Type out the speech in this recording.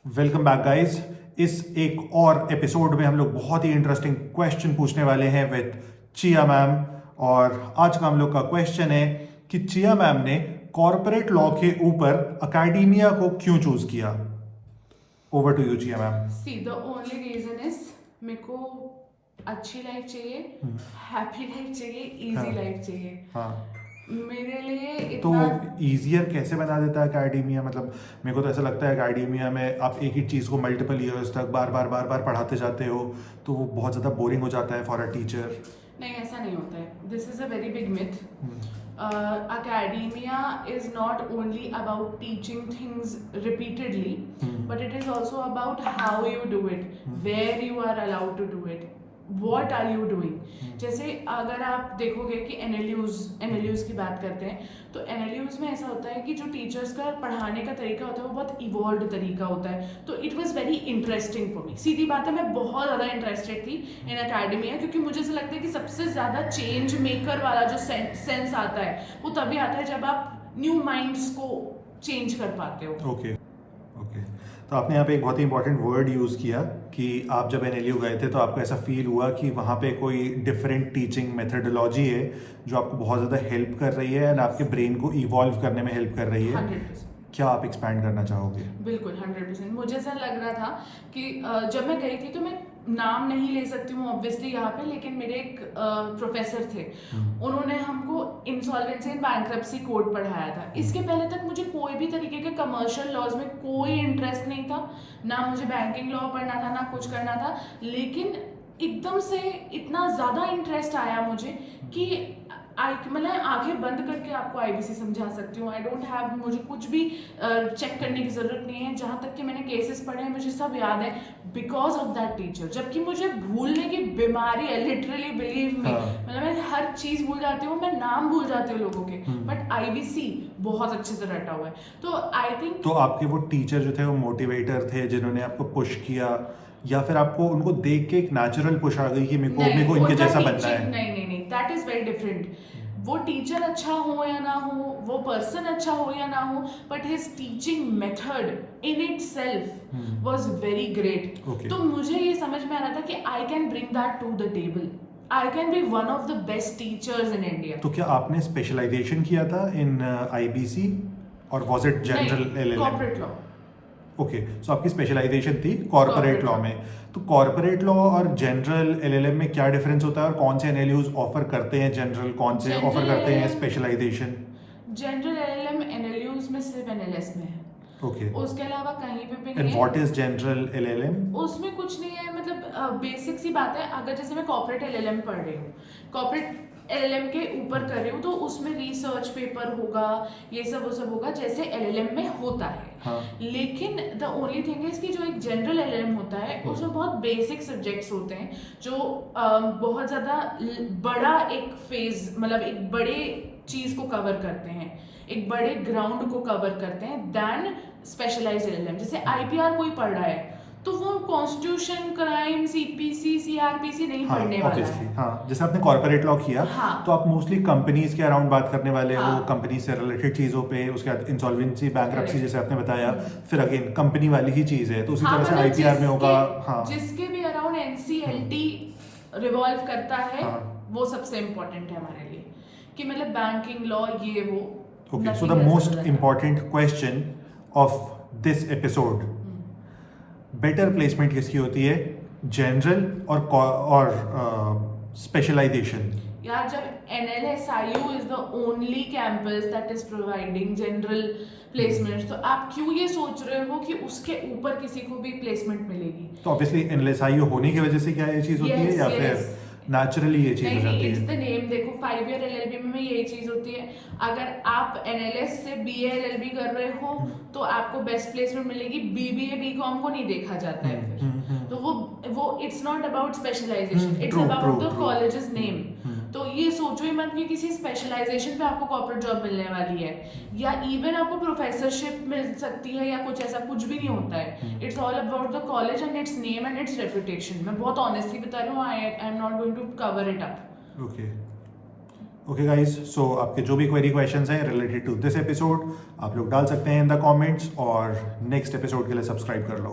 Welcome back guys. इस एक और एपिसोड में हम लोग बहुत ही इंटरेस्टिंग क्वेश्चन पूछने वाले हैं विद चिया मैम। और आज का हम लोग का क्वेश्चन है कि चिया मैम ने कॉरपोरेट लॉ के ऊपर अकेडेमिया को क्यों चूज किया। Over to you Chia ma'am. See the only reason is मेरे को अच्छी लाइफ चाहिए, हैप्पी लाइफ चाहिए, हाँ। इजी लाइफ चाहिए। हाँ, मेरे लिए तो इतना ईजियर कैसे बना देता है अकेडेमिया? मतलब मेरे को तो ऐसा लगता है अकेडेमिया में आप एक ही चीज़ को मल्टीपल ईयर्स तक बार बार बार बार पढ़ाते जाते हो, तो वो बहुत ज़्यादा बोरिंग हो जाता है फॉर अ टीचर। नहीं, ऐसा नहीं होता है। This is a very big myth. academia is not only about teaching things repeatedly, but it is also about how you do it, where you are allowed to do it, what are you doing. जैसे अगर आप देखोगे कि NLUs की बात करते हैं, तो एनएलयूज में ऐसा होता है कि जो टीचर्स का पढ़ाने का तरीका होता है वो बहुत इवॉल्व तरीका होता है। तो it was very interesting for me. सीधी बात है, मैं बहुत ज़्यादा इंटरेस्टेड थी इन अकेडमिया, क्योंकि मुझे ऐसा लगता है कि सबसे ज़्यादा चेंज मेकर वाला जो सेंस आता है वो तभी आता है जब आप न्यू माइंड्स को चेंज कर पाते हो। Okay okay. तो आपने यहाँ पे एक बहुत ही इंपॉर्टेंट वर्ड यूज़ किया कि आप जब एनएलयू गए थे तो आपको ऐसा फील हुआ कि वहाँ पे कोई डिफरेंट टीचिंग मेथडोलॉजी है जो आपको बहुत ज़्यादा हेल्प कर रही है एंड आपके ब्रेन को इवॉल्व करने में हेल्प कर रही है। 100%। क्या आप एक्सपैंड करना चाहोगे? बिल्कुल 100%। मुझे ऐसा लग रहा था कि जब मैं गई थी, तो मैं नाम नहीं ले सकती हूँ ऑब्वियसली यहाँ पे, लेकिन मेरे एक प्रोफेसर थे, उन्होंने हमको इंसॉल्वेंसी एंड बैंक्रप्सी कोड पढ़ाया था। इसके पहले तक मुझे कोई भी तरीके के कमर्शियल लॉज में कोई इंटरेस्ट नहीं था, ना मुझे बैंकिंग लॉ पढ़ना था, ना कुछ करना था। लेकिन एकदम से इतना ज़्यादा इंटरेस्ट आया मुझे कि मतलब आंखें बंद करके आपको आईबीसी समझा सकती हूँ। आई डोंट हैव, मुझे कुछ भी चेक करने की ज़रूरत नहीं है। जहाँ तक कि मैंने केसेस पढ़े हैं मुझे सब याद है बिकॉज ऑफ दैट टीचर। जबकि मुझे भूलने की बीमारी है, लिटरली बिलीव मी। मतलब मैं हर चीज़ भूल जाती हूँ, मैं नाम भूल जाती हूँ लोगों के, बट आईबीसी बहुत अच्छे से रटा हुआ है। तो आई थिंक, तो आपके वो टीचर जो थे वो मोटिवेटर थे जिन्होंने आपको पुश किया, या फिर आपको उनको देख के एक नेचुरल पुश आ गई कि मेरे को इनके जैसा बनना है? नहीं, दैट इज वेरी डिफरेंट। वो टीचर अच्छा हो या ना हो, वो पर्सन अच्छा हो या ना हो, but his teaching method in itself was very great. तो मुझे ये समझ में आ रहा था कि I can bring that to the table, I can be one of the best teachers in India. तो क्या आपने स्पेशलाइजेशन किया था इन आईबीसी और was it general LLM? Corporate law. Okay, so आपकी स्पेशलाइजेशन थी कॉर्पोरेट लॉ में। तो कॉर्पोरेट लॉ और जनरल एलएलएम में क्या डिफरेंस होता है, और कौन से एनएलयूज ऑफर करते हैं जनरल, कौन से ऑफर करते हैं स्पेशलाइजेशन? जनरल एलएलएम एनएलयूज में सिर्फ एनएलएस में है। ओके, उसके अलावा कहीं पे भी एंड नहीं है। What is general LLM? उसमें कुछ नहीं है, मतलब बेसिक सी बात है। अगर जैसे मैं कॉर्पोरेट एलएलएम पढ़ रही हूँ, कॉर्पोरेट एलएलएम के ऊपर कर रही हूँ, तो उसमें रिसर्च पेपर होगा, ये सब वो सब होगा जैसे एलएलएम में होता है। हाँ। लेकिन द ओनली थिंग इज कि जो एक जनरल एलएलएम होता है उसमें बहुत बेसिक सब्जेक्ट्स होते हैं जो बहुत ज़्यादा बड़ा एक फेज, मतलब एक बड़े चीज़ को कवर करते हैं, एक बड़े ग्राउंड को कवर करते हैं दैन स्पेशलाइज्ड एलएलएम। जैसे आईपीआर कोई पढ़ रहा है तो वो कॉन्स्टिट्यूशन, क्राइम, सीपीसी, सीआरपीसी नहीं पढ़ने वाला है। हाँ, जैसे आपने कॉर्पोरेट लॉ किया, हाँ। तो आप मोस्टली कंपनीज के अराउंड बात करने वाले हो, हाँ। कंपनी से रिलेटेड चीज़ों पे, उसके बाद इंसॉल्वेंसी बैंक्रप्सी जैसे आपने बताया, फिर अगेन कंपनी वाली ही चीज़ है, तो उसी तरह से मतलब आईपीआर में होगा। हाँ, जिसके भी अराउंड एनसीएलटी रिवॉल्व करता है, हाँ। वो सबसे इम्पोर्टेंट है हमारे लिए, कि मतलब बैंकिंग लॉ ये वो। Okay, so the most important question of this episode, better placement किसकी होती है, जनरल और स्पेशलाइजेशन? यार, जब NLSIU is the only campus that is providing general placements, तो आप क्यों ये सोच रहे हो कि उसके ऊपर किसी को भी प्लेसमेंट मिलेगी? तो ऑब्वियसली एनएलएसआईयू होने की वजह से क्या ये चीज़ होती है, या फिर नेचुरली ये चीज़ हो जाती इट्स है? The name. देखो, 5 ईयर एलएलबी में यही चीज होती है। अगर आप एनएलएस से बीए एलएलबी कर रहे हो तो आपको बेस्ट प्लेसमेंट मिलेगी। बीबीए बीकॉम को नहीं देखा जाता है फिर। तो वो it's not about specialisation, it's about the college's name. तो ये सोचो ही मत कि किसी स्पेशलाइजेशन पे आपको कॉर्पोरेट जॉब मिलने वाली है, या इवन आपको प्रोफेसरशिप मिल सकती है, या कुछ ऐसा कुछ भी नहीं होता है। It's all about the college and its name and its reputation. मैं बहुत ऑनेस्टली बता रही हूँ, I am not going to cover it up. Okay, okay guys, so आपके जो भी क्वेरी क्वेश्चंस हैं रिलेटेड टू दिस एपिसोड आप लोग डाल सकते हैं इन द कमेंट्स और नेक्स्ट एपिसोड के लिए सब्सक्राइब कर लो।